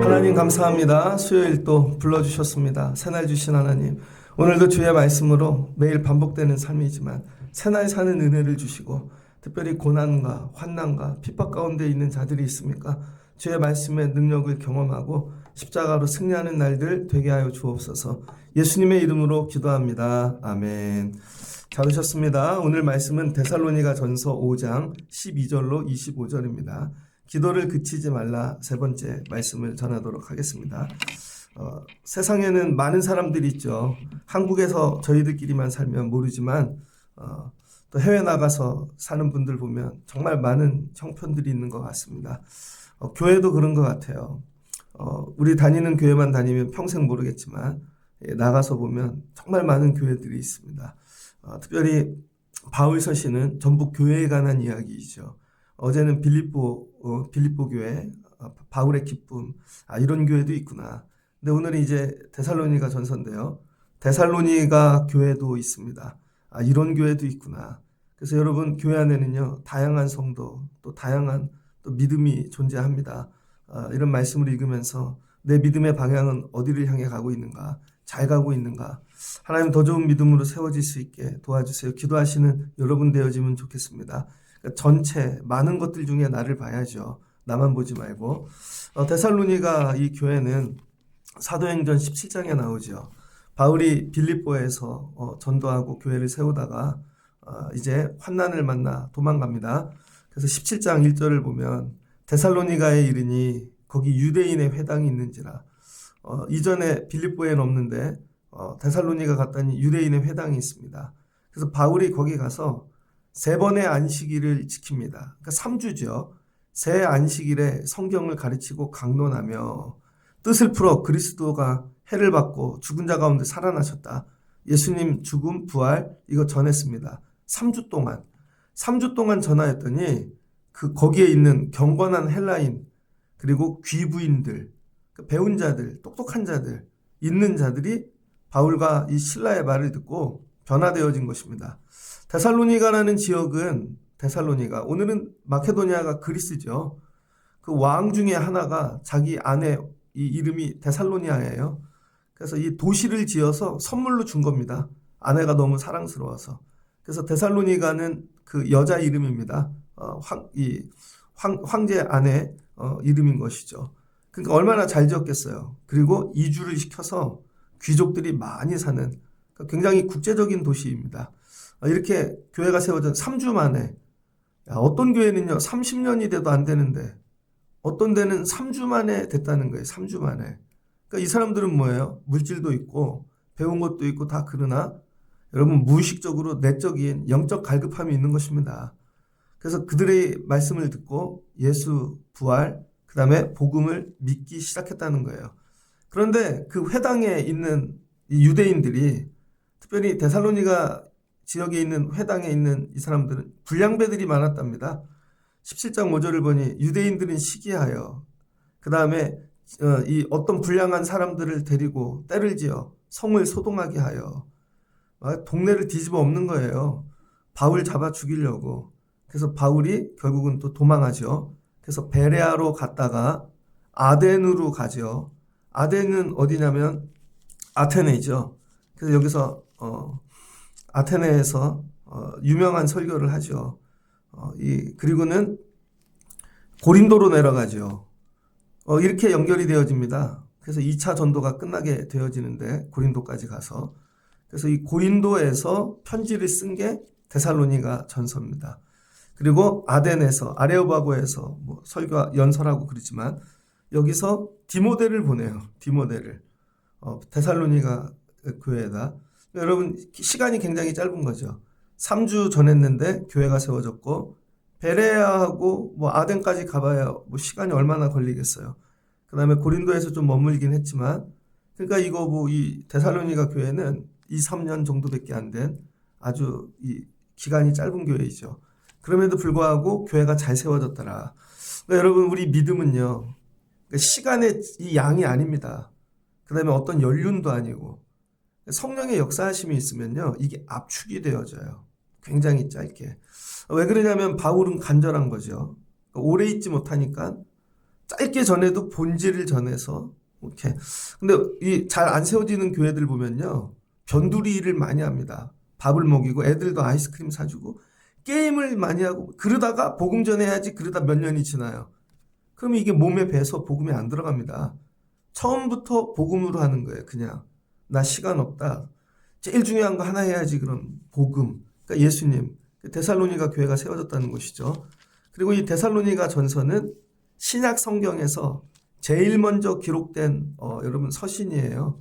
하나님 감사합니다. 수요일 또 불러주셨습니다. 새날 주신 하나님, 오늘도 주의 말씀으로 매일 반복되는 삶이지만 새날 사는 은혜를 주시고, 특별히 고난과 환난과 핍박 가운데 있는 자들이 있습니까? 주의 말씀의 능력을 경험하고 십자가로 승리하는 날들 되게 하여 주옵소서. 예수님의 이름으로 기도합니다. 아멘. 잘 오셨습니다. 오늘 말씀은 데살로니가 전서 5장 12절로 25절입니다. 기도를 그치지 말라, 세 번째 말씀을 전하도록 하겠습니다. 세상에는 많은 사람들이 있죠. 한국에서 저희들끼리만 살면 모르지만 또 해외 나가서 사는 분들 보면 정말 많은 형편들이 있는 것 같습니다. 교회도 그런 것 같아요. 우리 다니는 교회만 다니면 평생 모르겠지만 나가서 보면 정말 많은 교회들이 있습니다. 특별히 바울 서신은 전부 교회에 관한 이야기이죠. 어제는 빌립보 교회, 바울의 기쁨, 이런 교회도 있구나. 근데 오늘은 이제 데살로니가 전서인데요. 데살로니가 교회도 있습니다. 이런 교회도 있구나. 그래서 여러분, 교회 안에는요, 다양한 성도, 또 다양한 또 믿음이 존재합니다. 이런 말씀을 읽으면서 내 믿음의 방향은 어디를 향해 가고 있는가? 잘 가고 있는가? 하나님 더 좋은 믿음으로 세워질 수 있게 도와주세요. 기도하시는 여러분 되어지면 좋겠습니다. 그러니까 전체 많은 것들 중에 나를 봐야죠. 나만 보지 말고. 데살로니가 이 교회는 사도행전 17장에 나오죠. 바울이 빌립보에서 전도하고 교회를 세우다가 이제 환난을 만나 도망갑니다. 그래서 17장 1절을 보면 데살로니가에 이르니 거기 유대인의 회당이 있는지라. 이전에 빌립보에는 없는데 데살로니가 갔더니 유대인의 회당이 있습니다. 그래서 바울이 거기 가서 3번의 안식일을 지킵니다. 그러니까 3주죠. 새 안식일에 성경을 가르치고 강론하며 뜻을 풀어 그리스도가 해를 받고 죽은 자 가운데 살아나셨다. 예수님 죽음, 부활 이거 전했습니다. 3주 동안 전하였더니 거기에 있는 경건한 헬라인 그리고 귀부인들, 배운 자들, 똑똑한 자들, 있는 자들이 바울과 이 신라의 말을 듣고 변화되어진 것입니다. 데살로니가라는 지역은 데살로니가, 오늘은 마케도니아가 그리스죠. 그 왕 중에 하나가 자기 아내 이 이름이 데살로니아예요. 그래서 이 도시를 지어서 선물로 준 겁니다. 아내가 너무 사랑스러워서. 그래서 데살로니가는 그 여자 이름입니다. 황제 아내 이름인 것이죠. 그러니까 얼마나 잘 지었겠어요. 그리고 이주를 시켜서 귀족들이 많이 사는 굉장히 국제적인 도시입니다. 이렇게 교회가 세워진 3주 만에, 어떤 교회는요 30년이 돼도 안 되는데 어떤 데는 3주 만에 됐다는 거예요. 3주 만에. 그러니까 이 사람들은 뭐예요? 물질도 있고 배운 것도 있고 다 그러나 여러분 무의식적으로 내적인 영적 갈급함이 있는 것입니다. 그래서 그들의 말씀을 듣고 예수 부활 그 다음에 복음을 믿기 시작했다는 거예요. 그런데 그 회당에 있는 이 유대인들이, 특별히 데살로니가 지역에 있는 회당에 있는 이 사람들은 불량배들이 많았답니다. 17장 5절을 보니 유대인들은 시기하여 그 다음에 이 어떤 불량한 사람들을 데리고 때를 지어 성을 소동하게 하여 동네를 뒤집어 엎는 거예요. 바울 잡아 죽이려고. 그래서 바울이 결국은 또 도망하죠. 그래서 베레아로 갔다가 아덴으로 가죠. 아덴은 어디냐면 아테네이죠. 그래서 여기서 아테네에서 유명한 설교를 하죠. 그리고는 고린도로 내려가죠. 이렇게 연결이 되어집니다. 그래서 2차 전도가 끝나게 되어지는데 고린도까지 가서, 그래서 이 고린도에서 편지를 쓴 게 데살로니가 전서입니다. 그리고 아덴에서 아레오바고에서 뭐 설교 연설하고 그러지만 여기서 디모데를 보내요. 디모데를 데살로니가 교회에다. 여러분 시간이 굉장히 짧은 거죠. 3주 전했는데 교회가 세워졌고 베레아하고 뭐 아덴까지 가봐야 뭐 시간이 얼마나 걸리겠어요. 그 다음에 고린도에서 좀 머물긴 했지만, 그러니까 이거 뭐 이 데살로니가 교회는 2, 3년 정도밖에 안 된 아주 이 기간이 짧은 교회이죠. 그럼에도 불구하고 교회가 잘 세워졌더라. 그러니까 여러분 우리 믿음은요, 그러니까 시간의 이 양이 아닙니다. 그 다음에 어떤 연륜도 아니고 성령의 역사하심이 있으면요, 이게 압축이 되어져요. 굉장히 짧게. 왜 그러냐면 바울은 간절한 거죠. 오래 있지 못하니까 짧게 전해도 본질을 전해서 이렇게. 근데 이 잘 안 세워지는 교회들 보면요, 변두리 일을 많이 합니다. 밥을 먹이고 애들도 아이스크림 사주고 게임을 많이 하고 그러다가 복음 전해야지 그러다 몇 년이 지나요. 그럼 이게 몸에 배서 복음이 안 들어갑니다. 처음부터 복음으로 하는 거예요. 그냥 나 시간 없다. 제일 중요한 거 하나 해야지. 그럼 복음. 그러니까 예수님. 데살로니가 교회가 세워졌다는 것이죠. 그리고 이 데살로니가 전서는 신약 성경에서 제일 먼저 기록된 여러분 서신이에요.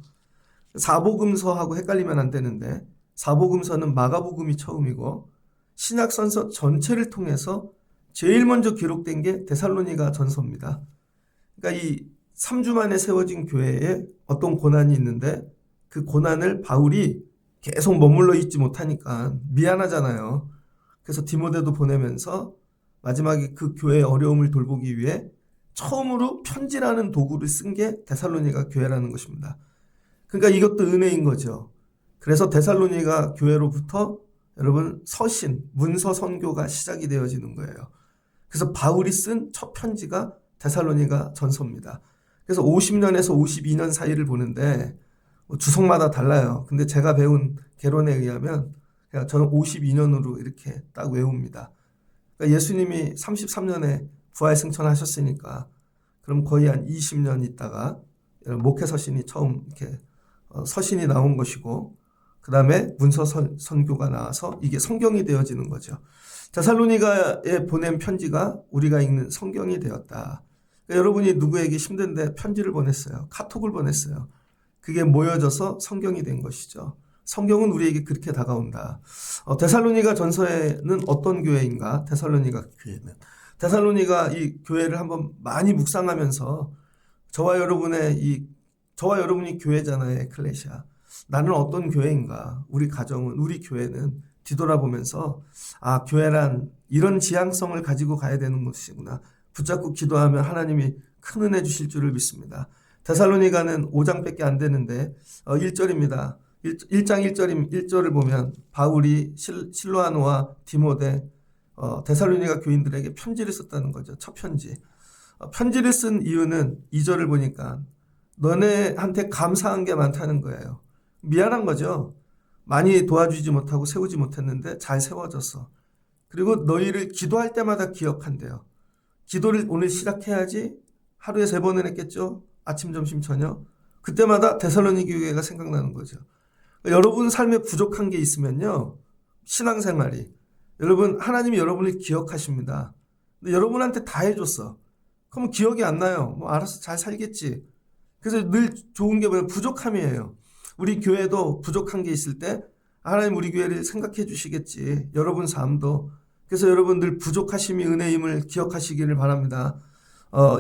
사복음서하고 헷갈리면 안 되는데 사복음서는 마가복음이 처음이고 신약 선서 전체를 통해서 제일 먼저 기록된 게 데살로니가 전서입니다. 그러니까 이 3주 만에 세워진 교회에 어떤 고난이 있는데 그 고난을 바울이 계속 머물러 있지 못하니까 미안하잖아요. 그래서 디모데도 보내면서 마지막에 그 교회의 어려움을 돌보기 위해 처음으로 편지라는 도구를 쓴 게 데살로니가 교회라는 것입니다. 그러니까 이것도 은혜인 거죠. 그래서 데살로니가 교회로부터 여러분 서신, 문서 선교가 시작이 되어지는 거예요. 그래서 바울이 쓴 첫 편지가 데살로니가 전서입니다. 그래서 50년에서 52년 사이를 보는데 주석마다 달라요. 근데 제가 배운 개론에 의하면 저는 52년으로 이렇게 딱 외웁니다. 그러니까 예수님이 33년에 부활승천하셨으니까 그럼 거의 한 20년 있다가 목회 서신이 처음 이렇게 서신이 나온 것이고 그 다음에 문서 선교가 나와서 이게 성경이 되어지는 거죠. 데살로니가에 보낸 편지가 우리가 읽는 성경이 되었다. 그러니까 여러분이 누구에게 힘든데 편지를 보냈어요. 카톡을 보냈어요. 그게 모여져서 성경이 된 것이죠. 성경은 우리에게 그렇게 다가온다. 데살로니가 전서에는 어떤 교회인가? 데살로니가 교회는. 데살로니가 이 교회를 한번 많이 묵상하면서 저와 여러분이 교회잖아요. 에클레시아. 나는 어떤 교회인가? 우리 가정은, 우리 교회는 뒤돌아보면서 아, 교회란 이런 지향성을 가지고 가야 되는 것이구나. 붙잡고 기도하면 하나님이 큰 은혜 주실 줄을 믿습니다. 데살로니가는 5장밖에 안 되는데 1절입니다. 1장 1절을 보면 바울이 실로아노와 디모데 데살로니가 교인들에게 편지를 썼다는 거죠. 첫 편지. 편지를 쓴 이유는 2절을 보니까 너네한테 감사한 게 많다는 거예요. 미안한 거죠. 많이 도와주지 못하고 세우지 못했는데 잘 세워졌어. 그리고 너희를 기도할 때마다 기억한대요. 기도를 오늘 시작해야지. 하루에 3번을 했겠죠. 아침, 점심, 저녁. 그때마다 데살로니가 교회가 생각나는 거죠. 여러분 삶에 부족한 게 있으면요, 신앙생활이 여러분 하나님이 여러분을 기억하십니다. 근데 여러분한테 다 해줬어. 그러면 기억이 안 나요. 뭐 알아서 잘 살겠지. 그래서 늘 좋은 게 뭐냐면 부족함이에요. 우리 교회도 부족한 게 있을 때 하나님 우리 교회를 생각해 주시겠지. 여러분 삶도. 그래서 여러분 늘 부족하심이 은혜임을 기억하시기를 바랍니다.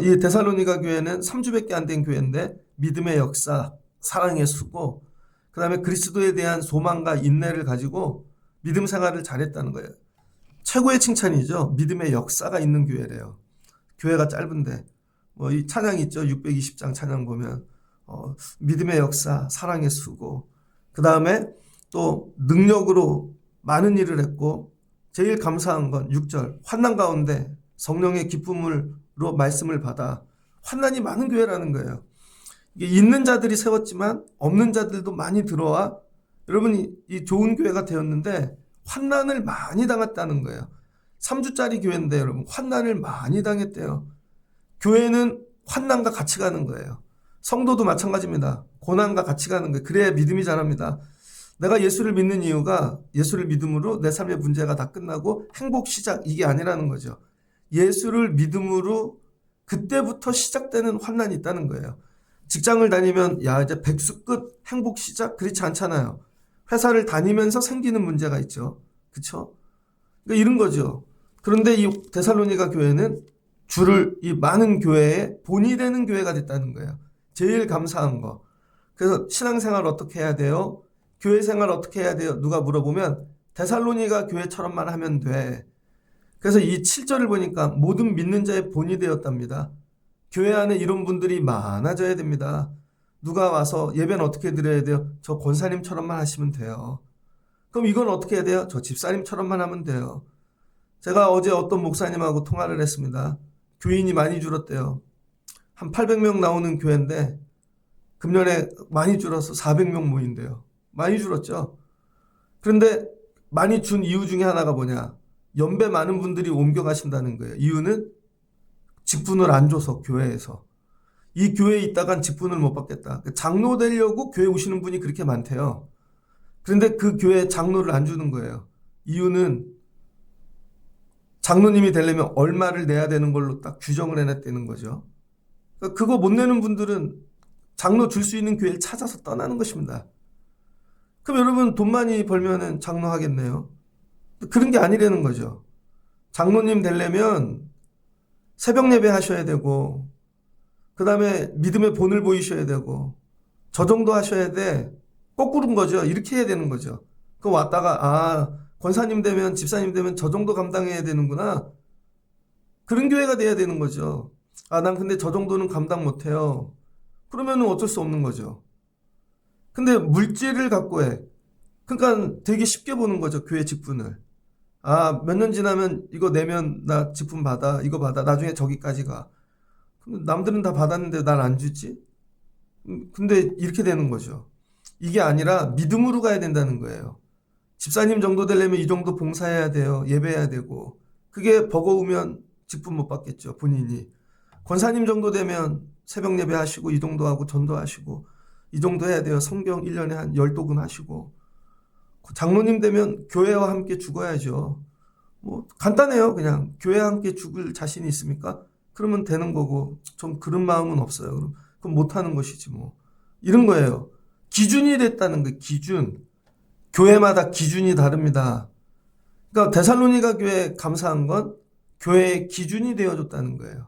이 데살로니가 교회는 3주밖에 안 된 교회인데 믿음의 역사, 사랑의 수고, 그 다음에 그리스도에 대한 소망과 인내를 가지고 믿음 생활을 잘했다는 거예요. 최고의 칭찬이죠. 믿음의 역사가 있는 교회래요. 교회가 짧은데 뭐 이 찬양 있죠. 620장 찬양 보면 믿음의 역사, 사랑의 수고, 그 다음에 또 능력으로 많은 일을 했고 제일 감사한 건 6절 환난 가운데 성령의 기쁨으로 말씀을 받아. 환난이 많은 교회라는 거예요. 이게 있는 자들이 세웠지만 없는 자들도 많이 들어와 여러분이 이 좋은 교회가 되었는데 환난을 많이 당했다는 거예요. 3주짜리 교회인데 여러분 환난을 많이 당했대요. 교회는 환난과 같이 가는 거예요. 성도도 마찬가지입니다. 고난과 같이 가는 거예요. 그래야 믿음이 자랍니다. 내가 예수를 믿는 이유가 예수를 믿음으로 내 삶의 문제가 다 끝나고 행복 시작 이게 아니라는 거죠. 예수를 믿음으로 그때부터 시작되는 환난이 있다는 거예요. 직장을 다니면 야 이제 백수 끝 행복 시작 그렇지 않잖아요. 회사를 다니면서 생기는 문제가 있죠. 그렇죠? 그러니까 이런 거죠. 그런데 이 데살로니가 교회는 이 많은 교회의 본이 되는 교회가 됐다는 거예요. 제일 감사한 거. 그래서 신앙생활 어떻게 해야 돼요? 교회 생활 어떻게 해야 돼요? 누가 물어보면 데살로니가 교회처럼만 하면 돼. 그래서 이 7절을 보니까 모든 믿는 자의 본이 되었답니다. 교회 안에 이런 분들이 많아져야 됩니다. 누가 와서 예배는 어떻게 드려야 돼요? 저 권사님처럼만 하시면 돼요. 그럼 이건 어떻게 해야 돼요? 저 집사님처럼만 하면 돼요. 제가 어제 어떤 목사님하고 통화를 했습니다. 교인이 많이 줄었대요. 한 800명 나오는 교회인데 금년에 많이 줄어서 400명 모인대요. 많이 줄었죠. 그런데 많이 준 이유 중에 하나가 뭐냐? 연배 많은 분들이 옮겨가신다는 거예요. 이유는 직분을 안 줘서 교회에서. 이 교회에 있다간 직분을 못 받겠다. 장로 되려고 교회 오시는 분이 그렇게 많대요. 그런데 그 교회에 장로를 안 주는 거예요. 이유는 장로님이 되려면 얼마를 내야 되는 걸로 딱 규정을 해놨다는 거죠. 그거 못 내는 분들은 장로 줄 수 있는 교회를 찾아서 떠나는 것입니다. 그럼 여러분 돈 많이 벌면은 장로 하겠네요. 그런 게 아니라는 거죠. 장로님 되려면 새벽 예배 하셔야 되고, 그 다음에 믿음의 본을 보이셔야 되고, 저 정도 하셔야 돼. 거꾸로인 거죠. 이렇게 해야 되는 거죠. 그 왔다가 권사님 되면, 집사님 되면 저 정도 감당해야 되는구나. 그런 교회가 돼야 되는 거죠. 난 근데 저 정도는 감당 못해요. 그러면은 어쩔 수 없는 거죠. 근데 물질을 갖고 해. 그러니까 되게 쉽게 보는 거죠. 교회 직분을. 몇 년 지나면 이거 내면 나 직분 받아. 이거 받아. 나중에 저기까지 가. 남들은 다 받았는데 난 안 주지? 근데 이렇게 되는 거죠. 이게 아니라 믿음으로 가야 된다는 거예요. 집사님 정도 되려면 이 정도 봉사해야 돼요. 예배해야 되고. 그게 버거우면 직분 못 받겠죠. 본인이. 권사님 정도 되면 새벽 예배 하시고 이 정도 하고 전도하시고 이 정도 해야 돼요. 성경 1년에 한 10독은 하시고. 장로님 되면 교회와 함께 죽어야죠. 간단해요. 그냥 교회와 함께 죽을 자신이 있습니까? 그러면 되는 거고. 좀 그런 마음은 없어요. 그럼 못하는 것이지 뭐. 이런 거예요. 기준이 됐다는 거예요. 기준. 교회마다 기준이 다릅니다. 그러니까 데살로니가 교회에 감사한 건 교회의 기준이 되어줬다는 거예요.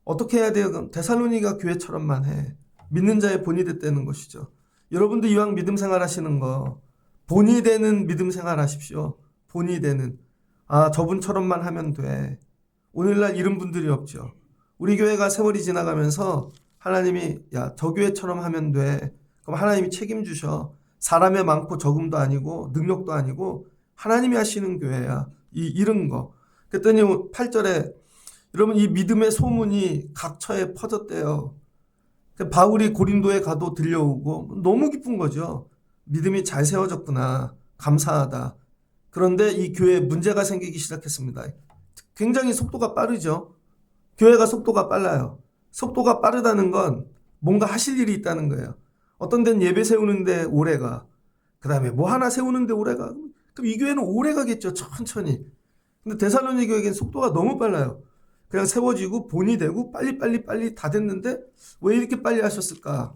어떻게 해야 돼요? 그럼 데살로니가 교회처럼만 해. 믿는 자의 본이 됐다는 것이죠. 여러분도 이왕 믿음 생활 하시는 거 본이 되는 믿음 생활 하십시오. 본이 되는. 저분처럼만 하면 돼. 오늘날 이런 분들이 없죠. 우리 교회가 세월이 지나가면서 하나님이 저 교회처럼 하면 돼. 그럼 하나님이 책임주셔. 사람의 많고 적음도 아니고 능력도 아니고 하나님이 하시는 교회야. 이런 거. 그랬더니 8절에 여러분 이 믿음의 소문이 각처에 퍼졌대요. 바울이 고린도에 가도 들려오고 너무 기쁜 거죠. 믿음이 잘 세워졌구나. 감사하다. 그런데 이 교회에 문제가 생기기 시작했습니다. 굉장히 속도가 빠르죠. 교회가 속도가 빨라요. 속도가 빠르다는 건 뭔가 하실 일이 있다는 거예요. 어떤 데는 예배 세우는데 오래가. 그 다음에 뭐 하나 세우는데 오래가. 그럼 이 교회는 오래 가겠죠. 천천히. 근데 데살로니 교회에겐 속도가 너무 빨라요. 그냥 세워지고 본이 되고 빨리 다 됐는데 왜 이렇게 빨리 하셨을까?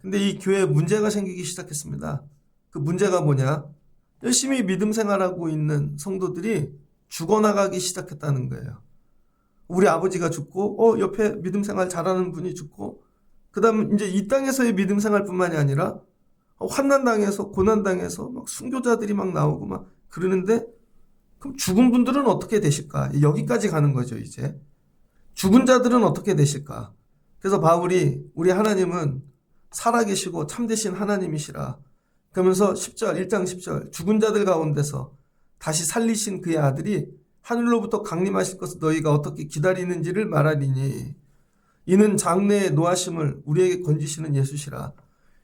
근데 이 교회에 문제가 생기기 시작했습니다. 그 문제가 뭐냐? 열심히 믿음 생활하고 있는 성도들이 죽어나가기 시작했다는 거예요. 우리 아버지가 죽고 옆에 믿음 생활 잘하는 분이 죽고 그 다음 이제 이 땅에서의 믿음 생활뿐만이 아니라 환난당해서 고난당해서 막 순교자들이 막 나오고 막 그러는데 그럼 죽은 분들은 어떻게 되실까? 여기까지 가는 거죠, 이제. 죽은 자들은 어떻게 되실까? 그래서 바울이 우리 하나님은 살아계시고 참되신 하나님이시라. 그러면서 10절, 1장 10절 죽은 자들 가운데서 다시 살리신 그의 아들이 하늘로부터 강림하실 것을 너희가 어떻게 기다리는지를 말하리니 이는 장래의 노하심을 우리에게 건지시는 예수시라.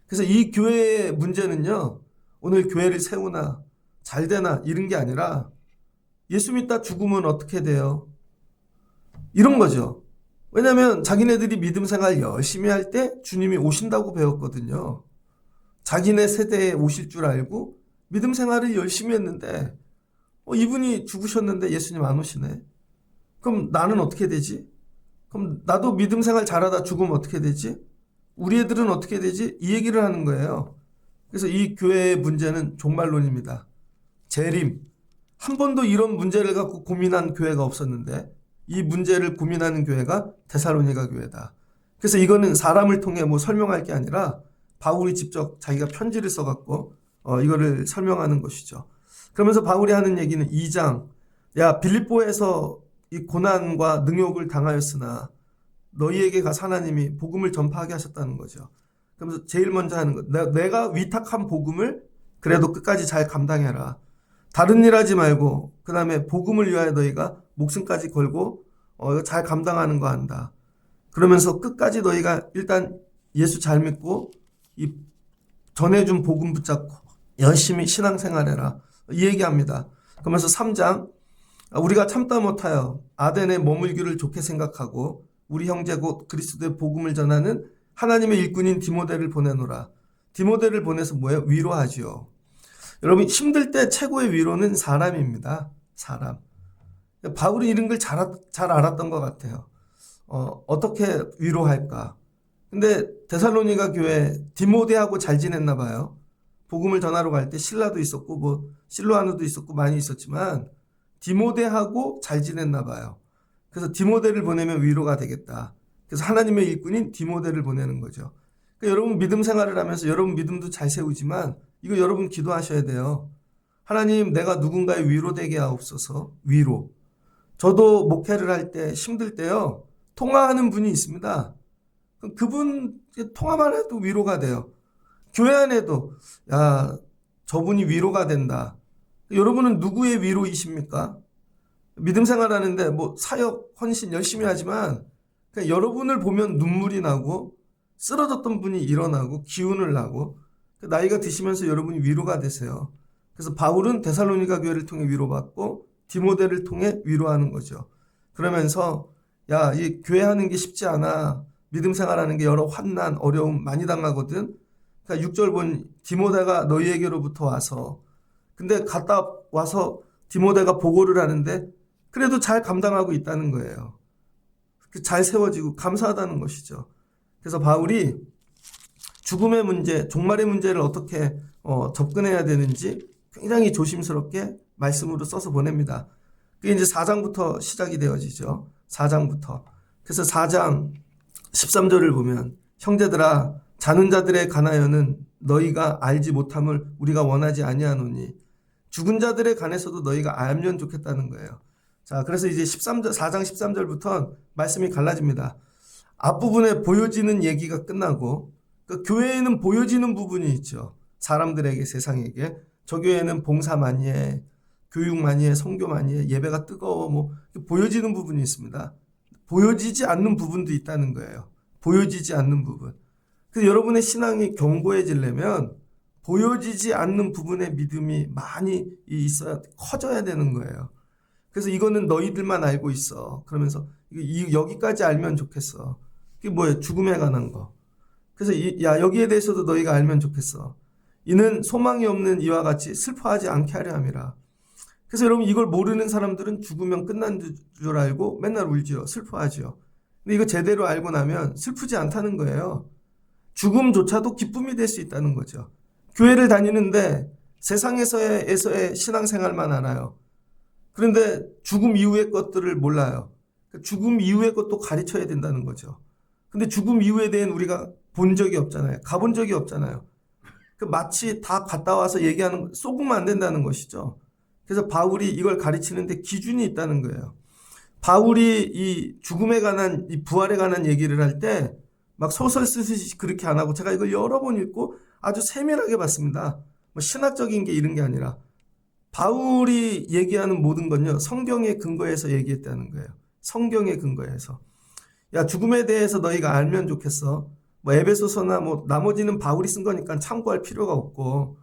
그래서 이 교회의 문제는요. 오늘 교회를 세우나 잘 되나 이런 게 아니라 예수 믿다 죽으면 어떻게 돼요? 이런 거죠. 왜냐하면 자기네들이 믿음 생활 열심히 할 때 주님이 오신다고 배웠거든요. 자기네 세대에 오실 줄 알고 믿음 생활을 열심히 했는데 이분이 죽으셨는데 예수님 안 오시네. 그럼 나는 어떻게 되지? 그럼 나도 믿음 생활 잘하다 죽으면 어떻게 되지? 우리 애들은 어떻게 되지? 이 얘기를 하는 거예요. 그래서 이 교회의 문제는 종말론입니다. 재림. 한 번도 이런 문제를 갖고 고민한 교회가 없었는데 이 문제를 고민하는 교회가 데살로니가 교회다. 그래서 이거는 사람을 통해 뭐 설명할 게 아니라 바울이 직접 자기가 편지를 써갖고 이거를 설명하는 것이죠. 그러면서 바울이 하는 얘기는 2장 빌립보에서 이 고난과 능욕을 당하였으나 너희에게 가서 하나님이 복음을 전파하게 하셨다는 거죠. 그러면서 제일 먼저 하는 것, 내가 위탁한 복음을 그래도 끝까지 잘 감당해라. 다른 일 하지 말고 그 다음에 복음을 위하여 너희가 목숨까지 걸고 이거 잘 감당하는 거 한다. 그러면서 끝까지 너희가 일단 예수 잘 믿고 이 전해준 복음 붙잡고 열심히 신앙생활해라. 이 얘기합니다. 그러면서 3장 우리가 참다 못하여 아덴에 머물기를 좋게 생각하고 우리 형제 곧 그리스도의 복음을 전하는 하나님의 일꾼인 디모데를 보내노라. 디모데를 보내서 뭐예요? 위로하지요. 여러분 힘들 때 최고의 위로는 사람입니다. 사람. 바울이 이런 걸 잘 알았던 것 같아요. 어떻게 위로할까? 근데 데살로니가 교회 디모데하고 잘 지냈나 봐요. 복음을 전하러 갈 때 실라도 있었고 뭐 실로아누도 있었고 많이 있었지만 디모데하고 잘 지냈나 봐요. 그래서 디모데를 보내면 위로가 되겠다. 그래서 하나님의 일꾼인 디모데를 보내는 거죠. 그러니까 여러분 믿음 생활을 하면서 여러분 믿음도 잘 세우지만 이거 여러분 기도하셔야 돼요. 하나님 내가 누군가의 위로되게 하옵소서. 위로. 저도 목회를 할 때 힘들 때요. 통화하는 분이 있습니다. 그분 통화만 해도 위로가 돼요. 교회 안에도 야 저분이 위로가 된다. 여러분은 누구의 위로이십니까? 믿음 생활하는데 뭐 사역 헌신 열심히 하지만 그냥 여러분을 보면 눈물이 나고 쓰러졌던 분이 일어나고 기운을 나고 나이가 드시면서 여러분이 위로가 되세요. 그래서 바울은 데살로니가 교회를 통해 위로받고 디모데를 통해 위로하는 거죠. 그러면서 야, 이 교회 하는 게 쉽지 않아. 믿음 생활하는 게 여러 환난, 어려움 많이 당하거든. 그러니까 6절 본 디모데가 너희에게로부터 와서 근데 갔다 와서 디모데가 보고를 하는데 그래도 잘 감당하고 있다는 거예요. 잘 세워지고 감사하다는 것이죠. 그래서 바울이 죽음의 문제, 종말의 문제를 어떻게 접근해야 되는지 굉장히 조심스럽게 말씀으로 써서 보냅니다. 그게 이제 4장부터 시작이 되어지죠. 4장부터. 그래서 4장 13절을 보면 형제들아 자는 자들의 관하여는 너희가 알지 못함을 우리가 원하지 아니하노니 죽은 자들에 관해서도 너희가 알면 좋겠다는 거예요. 자, 그래서 이제 4장 13절부터 말씀이 갈라집니다. 앞부분에 보여지는 얘기가 끝나고 그 교회에는 보여지는 부분이 있죠. 사람들에게 세상에게 저 교회는 봉사 많이 해, 교육 많이 해, 선교 많이 해, 예배가 뜨거워 뭐 보여지는 부분이 있습니다. 보여지지 않는 부분도 있다는 거예요. 보여지지 않는 부분. 그래서 여러분의 신앙이 견고해지려면 보여지지 않는 부분의 믿음이 많이 있어야 커져야 되는 거예요. 그래서 이거는 너희들만 알고 있어. 그러면서 여기까지 알면 좋겠어. 그게 뭐예요? 죽음에 관한 거. 그래서 여기에 대해서도 너희가 알면 좋겠어. 이는 소망이 없는 이와 같이 슬퍼하지 않게 하려 함이라. 그래서 여러분 이걸 모르는 사람들은 죽으면 끝난 줄 알고 맨날 울지요. 슬퍼하지요. 근데 이거 제대로 알고 나면 슬프지 않다는 거예요. 죽음조차도 기쁨이 될 수 있다는 거죠. 교회를 다니는데 세상에서의 신앙생활만 알아요. 그런데 죽음 이후의 것들을 몰라요. 죽음 이후의 것도 가르쳐야 된다는 거죠. 근데 죽음 이후에 대한 우리가 본 적이 없잖아요. 가본 적이 없잖아요. 마치 다 갔다 와서 얘기하는, 쏘으면 안 된다는 것이죠. 그래서 바울이 이걸 가르치는데 기준이 있다는 거예요. 바울이 이 죽음에 관한, 이 부활에 관한 얘기를 할 때 막 소설 쓰듯이 그렇게 안 하고 제가 이걸 여러 번 읽고 아주 세밀하게 봤습니다. 뭐 신학적인 게 이런 게 아니라 바울이 얘기하는 모든 건요, 성경의 근거에서 얘기했다는 거예요. 성경의 근거에서. 야, 죽음에 대해서 너희가 알면 좋겠어. 뭐 에베소서나 뭐 나머지는 바울이 쓴 거니까 참고할 필요가 없고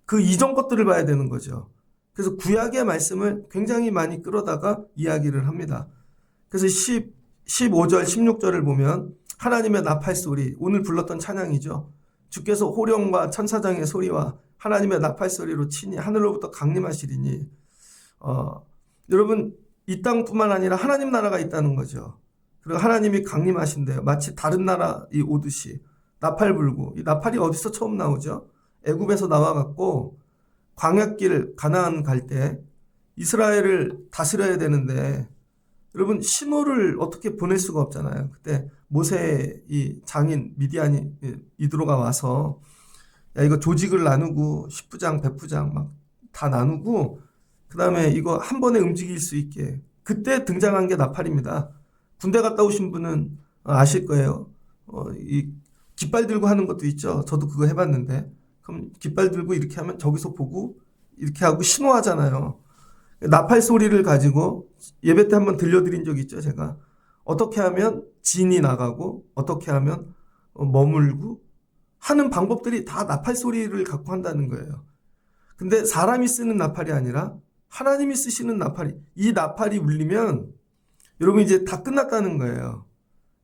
그 이전 것들을 봐야 되는 거죠. 그래서 구약의 말씀을 굉장히 많이 끌어다가 이야기를 합니다. 그래서 15절, 16절을 보면 하나님의 나팔 소리, 오늘 불렀던 찬양이죠. 주께서 호령과 천사장의 소리와 하나님의 나팔 소리로 치니 하늘로부터 강림하시리니 여러분 이 땅뿐만 아니라 하나님 나라가 있다는 거죠. 그리고 하나님이 강림하신대요. 마치 다른 나라 오듯이 나팔 불고, 이 나팔이 어디서 처음 나오죠? 애굽에서 나와갖고 광야길 가나안 갈 때 이스라엘을 다스려야 되는데 여러분 신호를 어떻게 보낼 수가 없잖아요. 그때 모세의 이 장인 미디안이 이드로가 와서 야 이거 조직을 나누고 10부장 100부장 막 다 나누고 그 다음에 이거 한 번에 움직일 수 있게 그때 등장한 게 나팔입니다. 군대 갔다 오신 분은 아실 거예요. 이 깃발 들고 하는 것도 있죠. 저도 그거 해봤는데. 그럼 깃발 들고 이렇게 하면 저기서 보고 이렇게 하고 신호하잖아요. 나팔 소리를 가지고 예배 때 한번 들려드린 적 있죠, 제가. 어떻게 하면 진이 나가고 어떻게 하면 머물고 하는 방법들이 다 나팔 소리를 갖고 한다는 거예요. 근데 사람이 쓰는 나팔이 아니라 하나님이 쓰시는 나팔이, 이 나팔이 울리면 여러분 이제 다 끝났다는 거예요.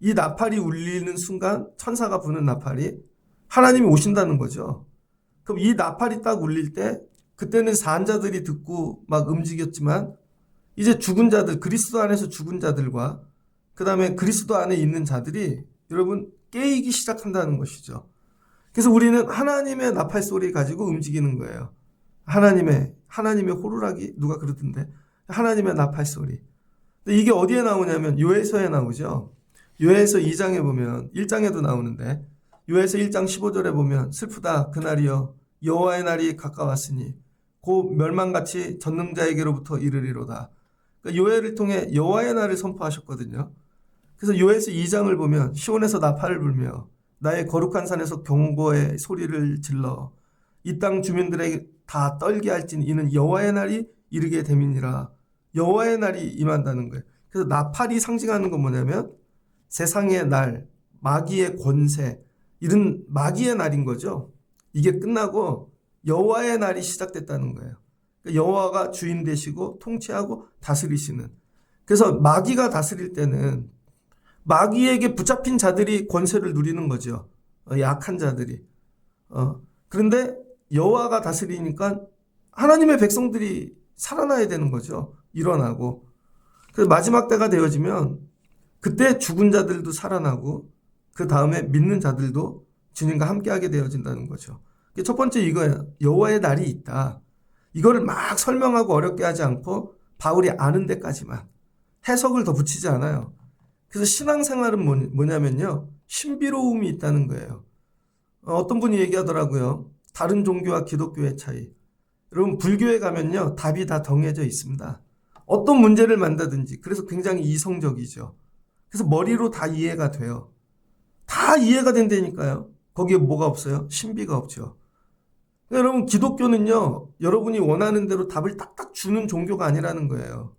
이 나팔이 울리는 순간 천사가 부는 나팔이 하나님이 오신다는 거죠. 그럼 이 나팔이 딱 울릴 때 그때는 산자들이 듣고 막 움직였지만 이제 죽은 자들, 그리스도 안에서 죽은 자들과 그 다음에 그리스도 안에 있는 자들이 여러분 깨이기 시작한다는 것이죠. 그래서 우리는 하나님의 나팔 소리 가지고 움직이는 거예요. 하나님의 호루라기, 누가 그러던데. 하나님의 나팔 소리. 근데 이게 어디에 나오냐면 요에서에 나오죠. 요에서 2장에 보면 1장에도 나오는데 요에서 1장 15절에 보면 슬프다 그날이여 여호와의 날이 가까웠으니 곧 멸망같이 전능자에게로부터 이르리로다. 그러니까 요엘을 통해 여호와의 날을 선포하셨거든요. 그래서 요에서 2장을 보면 시온에서 나팔을 불며 나의 거룩한 산에서 경고의 소리를 질러 이 땅 주민들에게 다 떨게 할지니 이는 여호와의 날이 이르게 됨이니라. 여호와의 날이 임한다는 거예요. 그래서 나팔이 상징하는 건 뭐냐면 세상의 날, 마귀의 권세, 이런 마귀의 날인 거죠. 이게 끝나고 여호와의 날이 시작됐다는 거예요. 그러니까 여호와가 주인 되시고 통치하고 다스리시는. 그래서 마귀가 다스릴 때는 마귀에게 붙잡힌 자들이 권세를 누리는 거죠. 약한 자들이. 그런데 여호와가 다스리니까 하나님의 백성들이 살아나야 되는 거죠. 일어나고. 그래서 마지막 때가 되어지면 그때 죽은 자들도 살아나고 그 다음에 믿는 자들도 주님과 함께하게 되어진다는 거죠. 첫 번째 이거예요. 여호와의 날이 있다. 이거를 막 설명하고 어렵게 하지 않고 바울이 아는 데까지만 해석을 더 붙이지 않아요. 그래서 신앙생활은 뭐냐면요. 신비로움이 있다는 거예요. 어떤 분이 얘기하더라고요. 다른 종교와 기독교의 차이. 여러분 불교에 가면요. 답이 다 정해져 있습니다. 어떤 문제를 만나든지 그래서 굉장히 이성적이죠. 그래서 머리로 다 이해가 돼요. 다 이해가 된다니까요. 거기에 뭐가 없어요? 신비가 없죠. 그러니까 여러분 기독교는요. 여러분이 원하는 대로 답을 딱딱 주는 종교가 아니라는 거예요.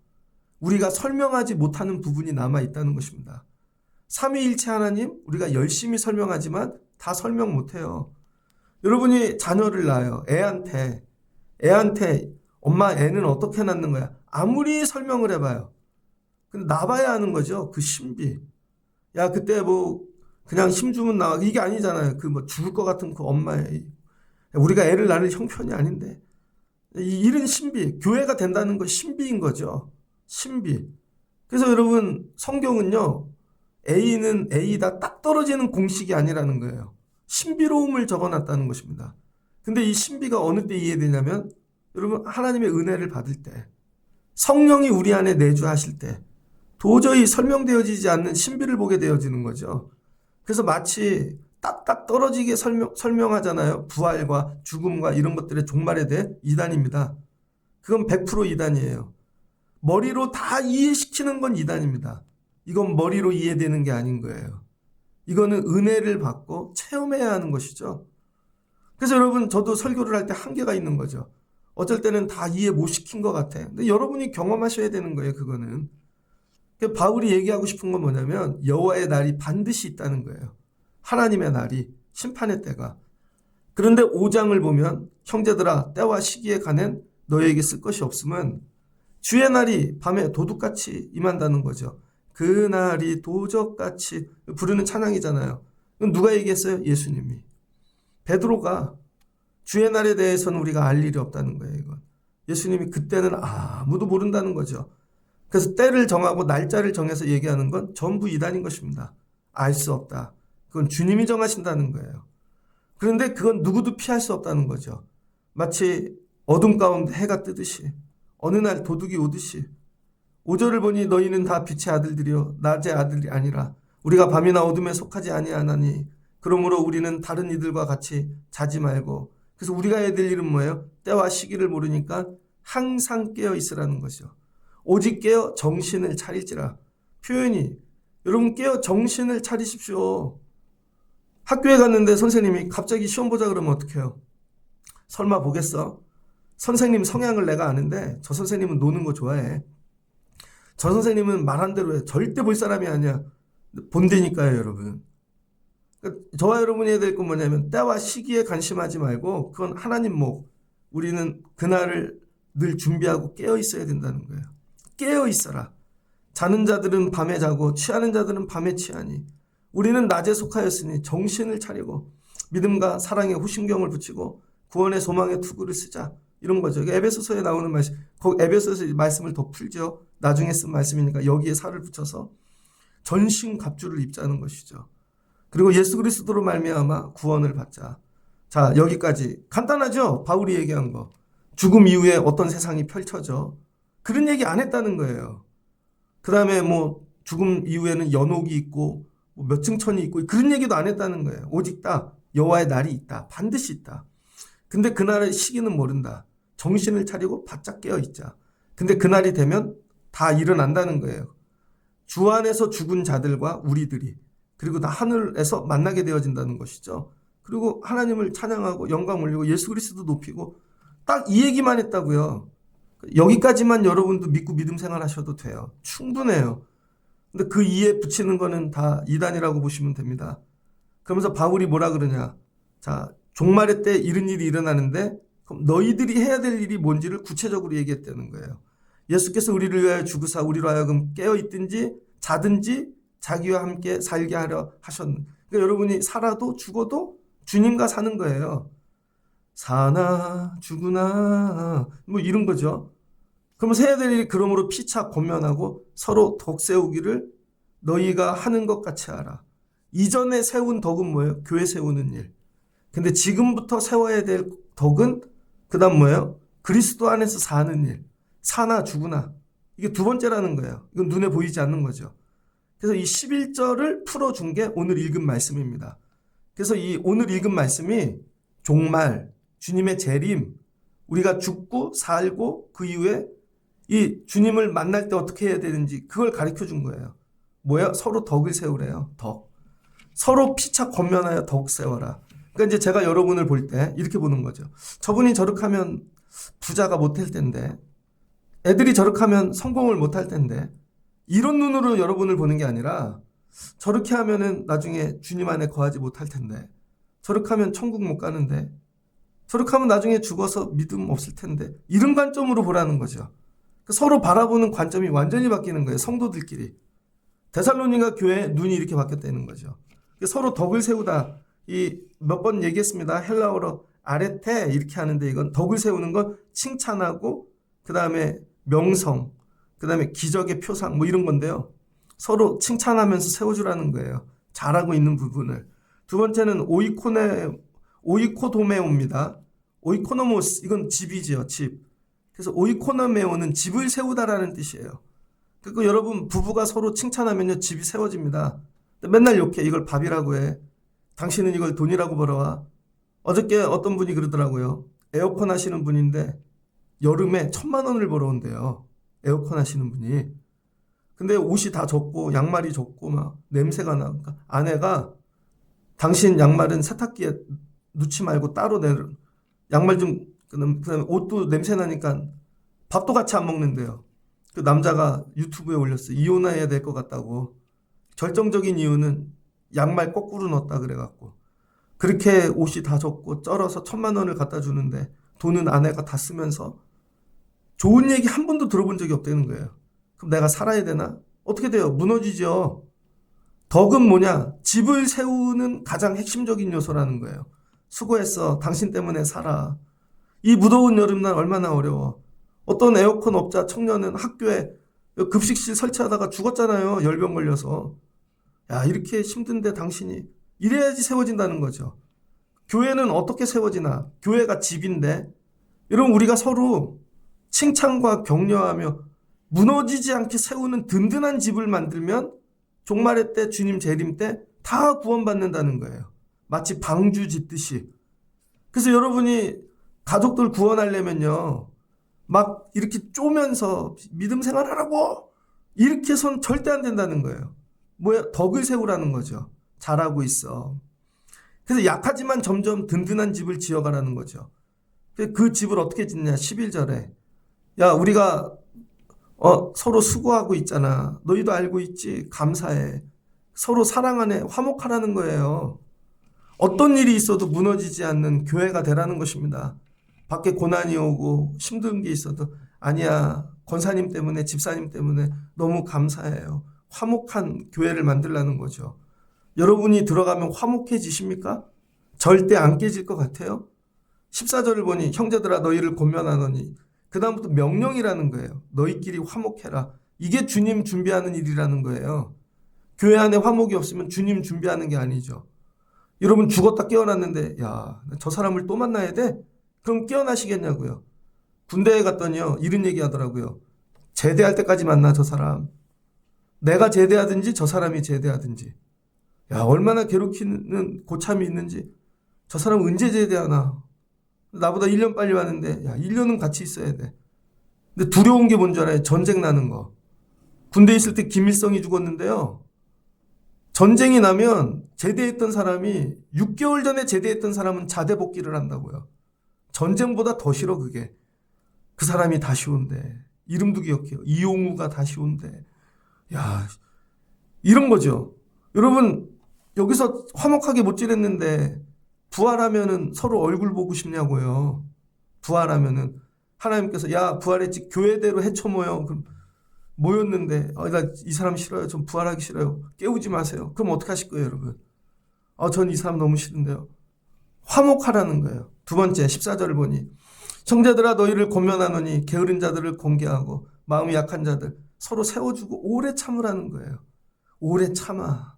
우리가 설명하지 못하는 부분이 남아있다는 것입니다. 삼위일체 하나님 우리가 열심히 설명하지만 다 설명 못해요. 여러분이 자녀를 낳아요. 애한테 엄마 애는 어떻게 낳는 거야? 아무리 설명을 해봐요. 근데 나봐야 하는 거죠. 그 신비. 야 그때 뭐 그냥 힘주면 나와. 이게 아니잖아요. 그 뭐 죽을 것 같은 그 엄마의 우리가 애를 낳을 형편이 아닌데 이런 신비. 교회가 된다는 건 신비인 거죠. 신비. 그래서 여러분 성경은요. A는 A다 딱 떨어지는 공식이 아니라는 거예요. 신비로움을 적어놨다는 것입니다. 근데 이 신비가 어느 때 이해되냐면 여러분 하나님의 은혜를 받을 때 성령이 우리 안에 내주하실 때 도저히 설명되어지지 않는 신비를 보게 되어지는 거죠. 그래서 마치 딱딱 떨어지게 설명하잖아요. 부활과 죽음과 이런 것들의 종말에 대해 이단입니다. 그건 100% 이단이에요. 머리로 다 이해시키는 건 이단입니다. 이건 머리로 이해되는 게 아닌 거예요. 이거는 은혜를 받고 체험해야 하는 것이죠. 그래서 여러분 저도 설교를 할 때 한계가 있는 거죠. 어쩔 때는 다 이해 못 시킨 것 같아. 근데 여러분이 경험하셔야 되는 거예요. 그거는. 바울이 얘기하고 싶은 건 뭐냐면 여호와의 날이 반드시 있다는 거예요. 하나님의 날이 심판의 때가. 그런데 5장을 보면 형제들아 때와 시기에 가는 너희에게 쓸 것이 없음은 주의 날이 밤에 도둑같이 임한다는 거죠. 그 날이 도적같이 부르는 찬양이잖아요. 그럼 누가 얘기했어요? 예수님이. 베드로가 주의 날에 대해서는 우리가 알 일이 없다는 거예요. 이건. 예수님이 그때는 아무도 모른다는 거죠. 그래서 때를 정하고 날짜를 정해서 얘기하는 건 전부 이단인 것입니다. 알 수 없다. 그건 주님이 정하신다는 거예요. 그런데 그건 누구도 피할 수 없다는 거죠. 마치 어둠 가운데 해가 뜨듯이 어느 날 도둑이 오듯이 5절을 보니 너희는 다 빛의 아들들이요 낮의 아들이 아니라 우리가 밤이나 어둠에 속하지 아니하나니 그러므로 우리는 다른 이들과 같이 자지 말고 그래서 우리가 해야 될 일은 뭐예요? 때와 시기를 모르니까 항상 깨어 있으라는 것이죠. 오직 깨어 정신을 차릴지라. 표현이 여러분 깨어 정신을 차리십시오. 학교에 갔는데 선생님이 갑자기 시험 보자 그러면 어떡해요? 설마 보겠어? 선생님 성향을 내가 아는데 저 선생님은 노는 거 좋아해. 저 선생님은 말한 대로 해. 절대 볼 사람이 아니야. 본다니까요, 여러분. 그러니까 저와 여러분이 해야 될 건 뭐냐면 때와 시기에 관심하지 말고 그건 하나님 목. 우리는 그날을 늘 준비하고 깨어 있어야 된다는 거예요. 깨어 있어라. 자는 자들은 밤에 자고 취하는 자들은 밤에 취하니 우리는 낮에 속하였으니 정신을 차리고 믿음과 사랑에 후심경을 붙이고 구원의 소망의 투구를 쓰자. 이런 거죠. 에베소서에 나오는 말씀, 에베소서 말씀을 더 풀죠. 나중에 쓴 말씀이니까 여기에 살을 붙여서 전신 갑주를 입자는 것이죠. 그리고 예수 그리스도로 말미암아 구원을 받자. 자, 여기까지 간단하죠. 바울이 얘기한 거. 죽음 이후에 어떤 세상이 펼쳐져. 그런 얘기 안 했다는 거예요. 그 다음에 뭐 죽음 이후에는 연옥이 있고 몇 층천이 있고 그런 얘기도 안 했다는 거예요. 오직 여호와의 날이 있다. 반드시 있다. 근데 그날의 시기는 모른다. 정신을 차리고 바짝 깨어 있자. 근데 그날이 되면 다 일어난다는 거예요. 주 안에서 죽은 자들과 우리들이 그리고 다 하늘에서 만나게 되어진다는 것이죠. 그리고 하나님을 찬양하고 영광 올리고 예수 그리스도 높이고 딱 이 얘기만 했다고요. 여기까지만 여러분도 믿고 믿음 생활하셔도 돼요. 충분해요. 근데 그 이에 붙이는 거는 다 이단이라고 보시면 됩니다. 그러면서 바울이 뭐라 그러냐. 자, 종말의 때 이런 일이 일어나는데 그럼 너희들이 해야 될 일이 뭔지를 구체적으로 얘기했다는 거예요. 예수께서 우리를 위하여 죽으사 우리로 하여금 깨어있든지 자든지 자기와 함께 살게 하려 하셨는. 그러니까 여러분이 살아도 죽어도 주님과 사는 거예요. 사나 죽으나 뭐 이런 거죠. 그러면 해야 될 일이 그러므로 피차 권면하고 서로 덕 세우기를 너희가 하는 것 같이 하라. 이전에 세운 덕은 뭐예요? 교회 세우는 일. 근데 지금부터 세워야 될 덕은 그 다음 뭐예요? 그리스도 안에서 사는 일. 사나 죽으나. 이게 두 번째라는 거예요. 이건 눈에 보이지 않는 거죠. 그래서 이 11절을 풀어준 게 오늘 읽은 말씀입니다. 그래서 이 오늘 읽은 말씀이 종말, 주님의 재림, 우리가 죽고 살고 그 이후에 이 주님을 만날 때 어떻게 해야 되는지 그걸 가르쳐 준 거예요. 뭐야? 서로 덕을 세우래요. 덕. 서로 피차 권면하여 덕 세워라. 그러니까 이제 제가 여러분을 볼 때 이렇게 보는 거죠. 저분이 저렇게 하면 부자가 못할 텐데, 애들이 저렇게 하면 성공을 못할 텐데, 이런 눈으로 여러분을 보는 게 아니라 저렇게 하면은 나중에 주님 안에 거하지 못할 텐데, 저렇게 하면 천국 못 가는데, 저렇게 하면 나중에 죽어서 믿음 없을 텐데, 이런 관점으로 보라는 거죠. 서로 바라보는 관점이 완전히 바뀌는 거예요. 성도들끼리. 데살로니가 교회 눈이 이렇게 바뀌었다는 거죠. 서로 덕을 세우다. 이 몇 번 얘기했습니다. 헬라어로 아레테 이렇게 하는데 이건 덕을 세우는 건 칭찬하고 그 다음에 명성, 그 다음에 기적의 표상 뭐 이런 건데요. 서로 칭찬하면서 세워주라는 거예요. 잘하고 있는 부분을. 두 번째는 오이코도메오입니다. 오이코노모스 이건 집이죠. 집. 그래서 오이코노메오는 집을 세우다라는 뜻이에요. 그리고 여러분 부부가 서로 칭찬하면요 집이 세워집니다. 맨날 욕해. 이걸 밥이라고 해. 당신은 이걸 돈이라고 벌어와. 어저께 어떤 분이 그러더라고요. 에어컨 하시는 분인데 여름에 1,000만 원을 벌어온대요. 에어컨 하시는 분이. 근데 옷이 다 젖고 양말이 젖고 막 냄새가 나. 그러니까 아내가 당신 양말은 세탁기에 넣지 말고 따로 내려. 양말 좀 그다음에 옷도 냄새 나니까 밥도 같이 안 먹는데요. 그 남자가 유튜브에 올렸어요. 이혼해야 될 것 같다고. 결정적인 이유는 양말 거꾸로 넣었다 그래갖고 그렇게 옷이 다 젖고 쩔어서 1,000만 원을 갖다 주는데 돈은 아내가 다 쓰면서 좋은 얘기 한 번도 들어본 적이 없다는 거예요. 그럼 내가 살아야 되나? 어떻게 돼요? 무너지죠. 덕은 뭐냐? 집을 세우는 가장 핵심적인 요소라는 거예요. 수고했어. 당신 때문에 살아. 이 무더운 여름날 얼마나 어려워. 어떤 에어컨 업자 청년은 학교에 급식실 설치하다가 죽었잖아요. 열병 걸려서. 야, 이렇게 힘든데 당신이 이래야지 세워진다는 거죠. 교회는 어떻게 세워지나? 교회가 집인데 여러분 우리가 서로 칭찬과 격려하며 무너지지 않게 세우는 든든한 집을 만들면 종말의 때 주님 재림 때 다 구원받는다는 거예요. 마치 방주 짓듯이. 그래서 여러분이 가족들 구원하려면요. 막 이렇게 쪼면서 믿음 생활하라고 이렇게 해서는 절대 안 된다는 거예요. 뭐야? 덕을 세우라는 거죠. 잘하고 있어. 그래서 약하지만 점점 든든한 집을 지어가라는 거죠. 그 집을 어떻게 짓냐? 11절에 야 우리가 서로 수고하고 있잖아. 너희도 알고 있지? 감사해. 서로 사랑하네. 화목하라는 거예요. 어떤 일이 있어도 무너지지 않는 교회가 되라는 것입니다. 밖에 고난이 오고 힘든 게 있어도 아니야. 권사님 때문에 집사님 때문에 너무 감사해요. 화목한 교회를 만들라는 거죠. 여러분이 들어가면 화목해지십니까? 절대 안 깨질 것 같아요. 14절을 보니 형제들아 너희를 권면하노니 그 다음부터 명령이라는 거예요. 너희끼리 화목해라. 이게 주님 준비하는 일이라는 거예요. 교회 안에 화목이 없으면 주님 준비하는 게 아니죠. 여러분 죽었다 깨어났는데 야, 저 사람을 또 만나야 돼? 그럼 깨어나시겠냐고요. 군대에 갔더니요 이런 얘기 하더라고요. 제대할 때까지 만나 저 사람. 내가 제대하든지 저 사람이 제대하든지. 야 얼마나 괴롭히는 고참이 있는지. 저 사람 언제 제대하나. 나보다 1년 빨리 왔는데 야 1년은 같이 있어야 돼. 근데 두려운 게 뭔지 알아요? 전쟁 나는 거. 군대에 있을 때 김일성이 죽었는데요. 전쟁이 나면 제대했던 사람이 6개월 전에 제대했던 사람은 자대 복귀를 한다고요. 전쟁보다 더 싫어 그게. 그 사람이 다시 온대. 이름도 기억해요. 이용우가 다시 온대. 야 이런 거죠. 여러분 여기서 화목하게 못 지냈는데 부활하면은 서로 얼굴 보고 싶냐고요. 부활하면은 하나님께서 야 부활했지 교회대로 헤쳐모여. 그럼 모였는데 나 이 사람 싫어요. 전 부활하기 싫어요. 깨우지 마세요. 그럼 어떻게 하실 거예요 여러분? 전 이 사람 너무 싫은데요. 화목하라는 거예요. 두 번째 14절을 보니 형제들아 너희를 권면하노니 게으른 자들을 공개하고 마음이 약한 자들 서로 세워주고 오래 참으라는 거예요. 오래 참아.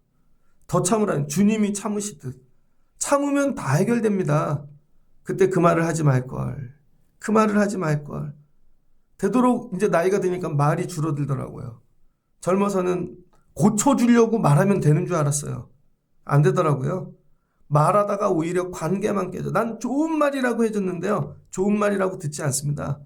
더 참으라는 주님이 참으시듯. 참으면 다 해결됩니다. 그때 그 말을 하지 말걸. 그 말을 하지 말걸. 되도록 이제 나이가 드니까 말이 줄어들더라고요. 젊어서는 고쳐주려고 말하면 되는 줄 알았어요. 안 되더라고요. 말하다가 오히려 관계만 깨져. 난 좋은 말이라고 해줬는데요. 좋은 말이라고 듣지 않습니다.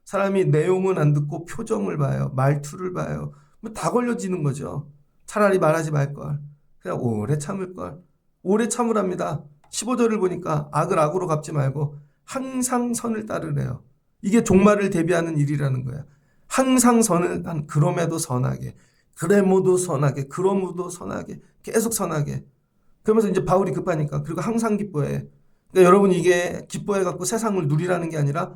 사람이 내용은 안 듣고 표정을 봐요. 말투를 봐요. 다 걸려지는 거죠. 차라리 말하지 말걸. 그냥 오래 참을걸. 오래 참으랍니다. 15절을 보니까 악을 악으로 갚지 말고 항상 선을 따르래요. 이게 종말을 대비하는 일이라는 거야. 항상 선을 한 그럼에도 선하게, 그래모도 선하게, 그러므도 선하게, 계속 선하게. 그러면서 이제 바울이 급하니까 그리고 항상 기뻐해. 그러니까 여러분 이게 기뻐해 갖고 세상을 누리라는 게 아니라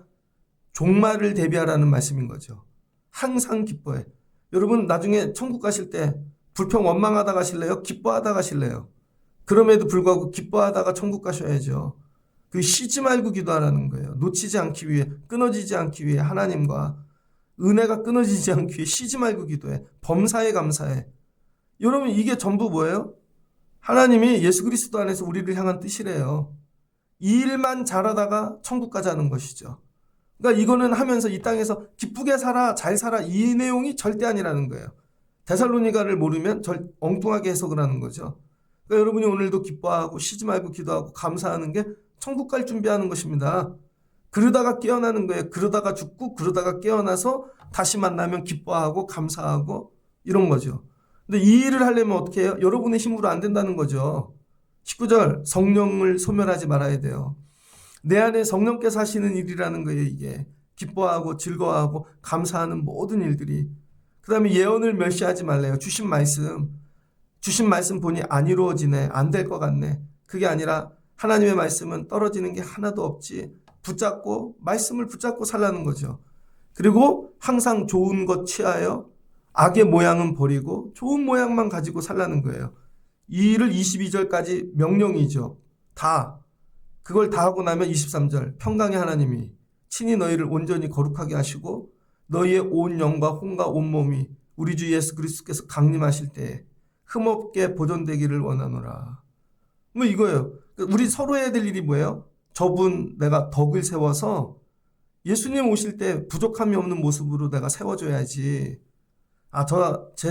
종말을 대비하라는 말씀인 거죠. 항상 기뻐해. 여러분 나중에 천국 가실 때 불평 원망하다 가실래요? 기뻐하다 가실래요? 그럼에도 불구하고 기뻐하다가 천국 가셔야죠. 그 쉬지 말고 기도하라는 거예요. 놓치지 않기 위해, 끊어지지 않기 위해 하나님과 은혜가 끊어지지 않기 위해 쉬지 말고 기도해. 범사에 감사해. 여러분 이게 전부 뭐예요? 하나님이 예수 그리스도 안에서 우리를 향한 뜻이래요. 이 일만 잘하다가 천국 가자는 것이죠. 그러니까 이거는 하면서 이 땅에서 기쁘게 살아, 잘 살아 이 내용이 절대 아니라는 거예요. 데살로니가를 모르면 엉뚱하게 해석을 하는 거죠. 그러니까 여러분이 오늘도 기뻐하고 쉬지 말고 기도하고 감사하는 게 천국 갈 준비하는 것입니다. 그러다가 깨어나는 거예요. 그러다가 죽고 그러다가 깨어나서 다시 만나면 기뻐하고 감사하고 이런 거죠. 근데 이 일을 하려면 어떻게 해요? 여러분의 힘으로 안 된다는 거죠. 19절 성령을 소멸하지 말아야 돼요. 내 안에 성령께서 하시는 일이라는 거예요. 이게 기뻐하고 즐거워하고 감사하는 모든 일들이. 그 다음에 예언을 멸시하지 말래요. 주신 말씀 보니 안 이루어지네. 안 될 것 같네. 그게 아니라 하나님의 말씀은 떨어지는 게 하나도 없지. 말씀을 붙잡고 살라는 거죠. 그리고 항상 좋은 것 취하여 악의 모양은 버리고 좋은 모양만 가지고 살라는 거예요. 이 일을 22절까지 명령이죠. 그걸 다 하고 나면 23절 평강의 하나님이 친히 너희를 온전히 거룩하게 하시고 너희의 온 영과 혼과 온 몸이 우리 주 예수 그리스도께서 강림하실 때에 흠없게 보존되기를 원하노라. 뭐 이거예요. 우리 서로 해야 될 일이 뭐예요? 저분 내가 덕을 세워서 예수님 오실 때 부족함이 없는 모습으로 내가 세워줘야지.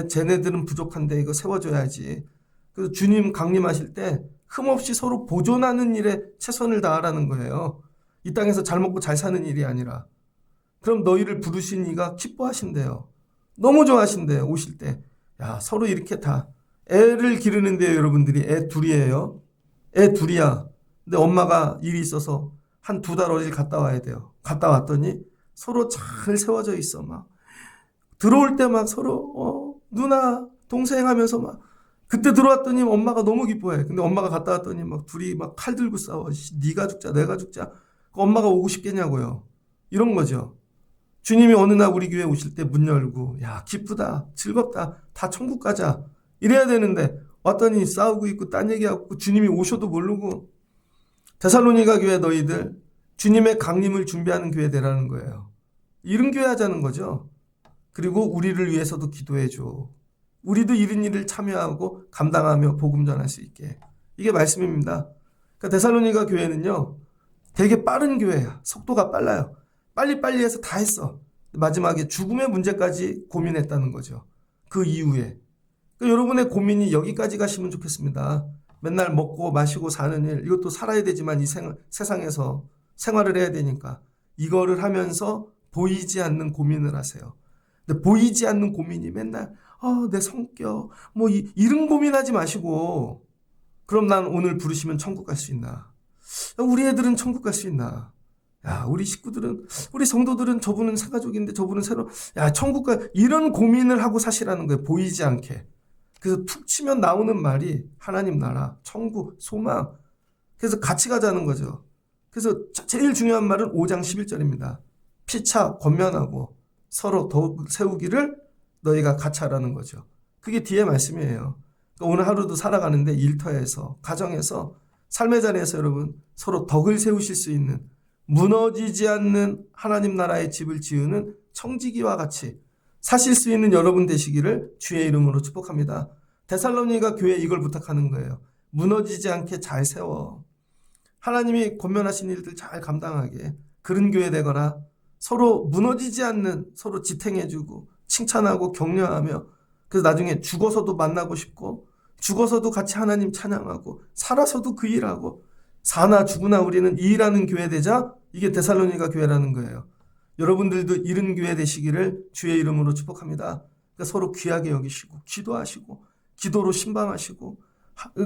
쟤네들은 부족한데 이거 세워줘야지. 그래서 주님 강림하실 때 흠없이 서로 보존하는 일에 최선을 다하라는 거예요. 이 땅에서 잘 먹고 잘 사는 일이 아니라. 그럼 너희를 부르신 이가 기뻐하신대요. 너무 좋아하신대요. 오실 때. 서로 이렇게 다. 애를 기르는데요, 여러분들이. 애 둘이에요. 애 둘이야. 근데 엄마가 일이 있어서 한 2달 어딜 갔다 와야 돼요. 갔다 왔더니 서로 잘 세워져 있어. 막 들어올 때 막 서로 누나 동생 하면서 막 그때 들어왔더니 엄마가 너무 기뻐해. 근데 엄마가 갔다 왔더니 막 둘이 막 칼 들고 싸워. 네가 죽자 내가 죽자. 엄마가 오고 싶겠냐고요. 이런 거죠. 주님이 어느 날 우리 교회 오실 때 문 열고 야 기쁘다 즐겁다 다 천국 가자 이래야 되는데 왔더니 싸우고 있고 딴 얘기하고 주님이 오셔도 모르고. 데살로니가 교회 너희들 주님의 강림을 준비하는 교회 되라는 거예요. 이런 교회 하자는 거죠. 그리고 우리를 위해서도 기도해 줘. 우리도 이런 일을 참여하고 감당하며 복음 전할 수 있게. 이게 말씀입니다. 그러니까 데살로니가 교회는요 되게 빠른 교회야. 속도가 빨라요. 빨리빨리 해서 다 했어. 마지막에 죽음의 문제까지 고민했다는 거죠. 그 이후에. 그러니까 여러분의 고민이 여기까지 가시면 좋겠습니다. 맨날 먹고 마시고 사는 일, 이것도 살아야 되지만 이 세상에서 생활을 해야 되니까 이거를 하면서 보이지 않는 고민을 하세요. 근데 보이지 않는 고민이 맨날 내 성격 뭐 이런 고민하지 마시고 그럼 난 오늘 부르시면 천국 갈 수 있나? 우리 애들은 천국 갈 수 있나? 야, 우리 식구들은, 우리 성도들은 저분은 새가족인데 저분은 새로, 야, 천국 이런 고민을 하고 사시라는 거예요. 보이지 않게. 그래서 툭 치면 나오는 말이 하나님 나라, 천국, 소망. 그래서 같이 가자는 거죠. 그래서 제일 중요한 말은 5장 11절입니다. 피차 권면하고 서로 더욱 세우기를 너희가 같이 하라는 거죠. 그게 뒤에 말씀이에요. 그러니까 오늘 하루도 살아가는데 일터에서, 가정에서, 삶의 자리에서 여러분 서로 덕을 세우실 수 있는 무너지지 않는 하나님 나라의 집을 지으는 청지기와 같이 사실 수 있는 여러분 되시기를 주의 이름으로 축복합니다. 데살로니가 교회에 이걸 부탁하는 거예요. 무너지지 않게 잘 세워. 하나님이 권면하신 일들 잘 감당하게 그런 교회 되거나 서로 무너지지 않는 서로 지탱해주고 칭찬하고 격려하며 그래서 나중에 죽어서도 만나고 싶고 죽어서도 같이 하나님 찬양하고 살아서도 그 일하고 사나 죽으나 우리는 이 일하는 교회 되자. 이게 데살로니가 교회라는 거예요. 여러분들도 이런 교회 되시기를 주의 이름으로 축복합니다. 그러니까 서로 귀하게 여기시고 기도하시고 기도로 신방하시고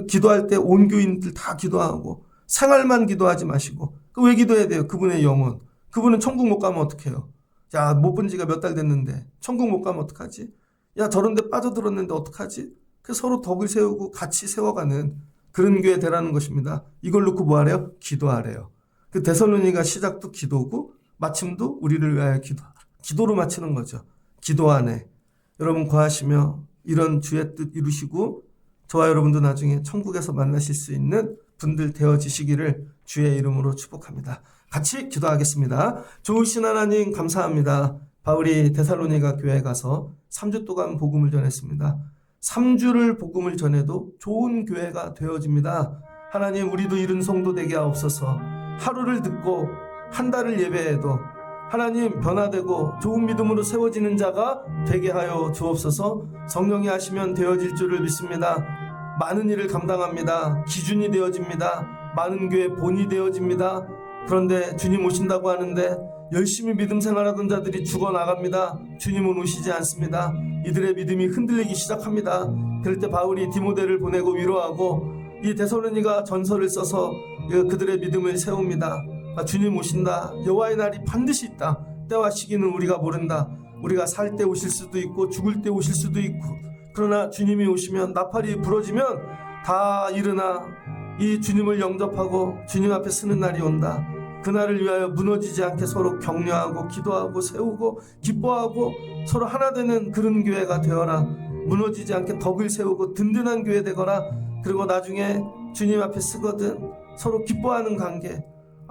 기도할 때 온 교인들 다 기도하고 생활만 기도하지 마시고 왜 기도해야 돼요? 그분의 영혼. 그분은 천국 못 가면 어떡해요? 야, 못 본 지가 몇 달 됐는데 천국 못 가면 어떡하지? 야, 저런 데 빠져들었는데 어떡하지? 그 서로 덕을 세우고 같이 세워가는 그런 교회 되라는 것입니다. 이걸 놓고 뭐 하래요? 기도하래요. 그 데살로니가 시작도 기도고 마침도 우리를 위하여 기도로 마치는 거죠. 기도 안에 여러분 거하시며 이런 주의 뜻 이루시고 저와 여러분도 나중에 천국에서 만나실 수 있는 분들 되어지시기를 주의 이름으로 축복합니다. 같이 기도하겠습니다. 좋으신 하나님 감사합니다. 바울이 데살로니가 교회에 가서 3주 동안 복음을 전했습니다. 3주를 복음을 전해도 좋은 교회가 되어집니다. 하나님 우리도 이런 성도 되게 하옵소서. 하루를 듣고 한 달을 예배해도 하나님 변화되고 좋은 믿음으로 세워지는 자가 되게 하여 주옵소서. 성령이 하시면 되어질 줄을 믿습니다. 많은 일을 감당합니다. 기준이 되어집니다. 많은 교회 본이 되어집니다. 그런데 주님 오신다고 하는데 열심히 믿음 생활하던 자들이 죽어나갑니다. 주님은 오시지 않습니다. 이들의 믿음이 흔들리기 시작합니다. 그럴 때 바울이 디모데를 보내고 위로하고 이 데살로니가 전서를 써서 그들의 믿음을 세웁니다. 주님 오신다. 여호와의 날이 반드시 있다. 때와 시기는 우리가 모른다. 우리가 살 때 오실 수도 있고 죽을 때 오실 수도 있고 그러나 주님이 오시면 나팔이 부러지면 다 일어나 이 주님을 영접하고 주님 앞에 서는 날이 온다. 그날을 위하여 무너지지 않게 서로 격려하고 기도하고 세우고 기뻐하고 서로 하나 되는 그런 교회가 되어라. 무너지지 않게 덕을 세우고 든든한 교회 되거라. 그리고 나중에 주님 앞에 서거든 서로 기뻐하는 관계.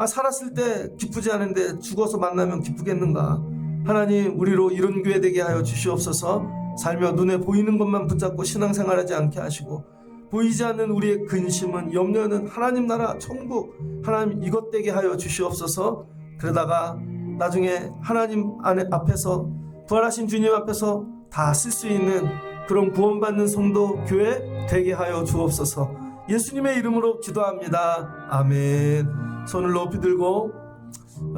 살았을 때 기쁘지 않은데 죽어서 만나면 기쁘겠는가. 하나님 우리로 이런 교회 되게 하여 주시옵소서. 살며 눈에 보이는 것만 붙잡고 신앙생활하지 않게 하시고 보이지 않는 우리의 근심은 염려는 하나님 나라 천국 하나님 이것 되게 하여 주시옵소서. 그러다가 나중에 하나님 앞에서 부활하신 주님 앞에서 다 쓸 수 있는 그런 구원받는 성도 교회 되게 하여 주옵소서. 예수님의 이름으로 기도합니다. 아멘. 손을 높이 들고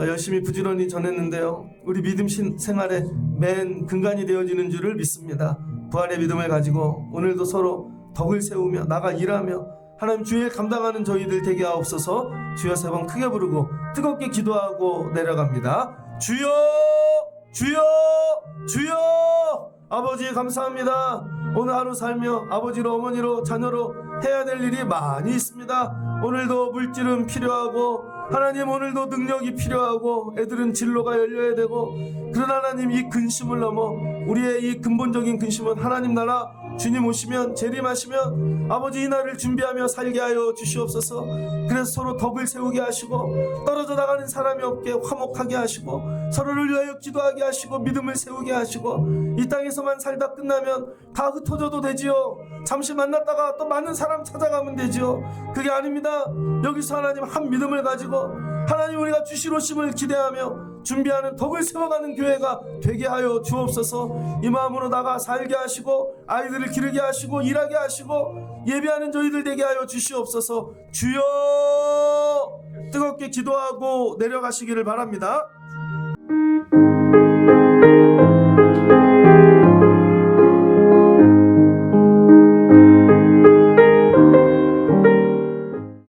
열심히 부지런히 전했는데요. 우리 믿음 생활의 맨 근간이 되어지는 줄을 믿습니다. 부활의 믿음을 가지고 오늘도 서로 덕을 세우며 나가 일하며 하나님 주일 감당하는 저희들 되게 하옵소서. 주여 세 번 크게 부르고 뜨겁게 기도하고 내려갑니다. 주여 주여 주여. 아버지 감사합니다. 오늘 하루 살며 아버지로 어머니로 자녀로 해야 될 일이 많이 있습니다. 오늘도 물질은 필요하고 하나님 오늘도 능력이 필요하고 애들은 진로가 열려야 되고, 그러나 하나님 이 근심을 넘어 우리의 이 근본적인 근심은 하나님 나라 주님 오시면 재림하시면 아버지 이 날을 준비하며 살게 하여 주시옵소서. 그래서 서로 덕을 세우게 하시고 떨어져 나가는 사람이 없게 화목하게 하시고 서로를 위하여 기도하게 하시고 믿음을 세우게 하시고, 이 땅에서만 살다 끝나면 다 흩어져도 되지요. 잠시 만났다가 또 많은 사람 찾아가면 되지요. 그게 아닙니다. 여기서 하나님 한 믿음을 가지고 하나님 우리가 주실 오심을 기대하며 준비하는 덕을 세워가는 교회가 되게 하여 주옵소서. 이 마음으로 나가 살게 하시고 아이들을 기르게 하시고 일하게 하시고 예배하는 저희들 되게 하여 주시옵소서. 주여 뜨겁게 기도하고 내려가시기를 바랍니다.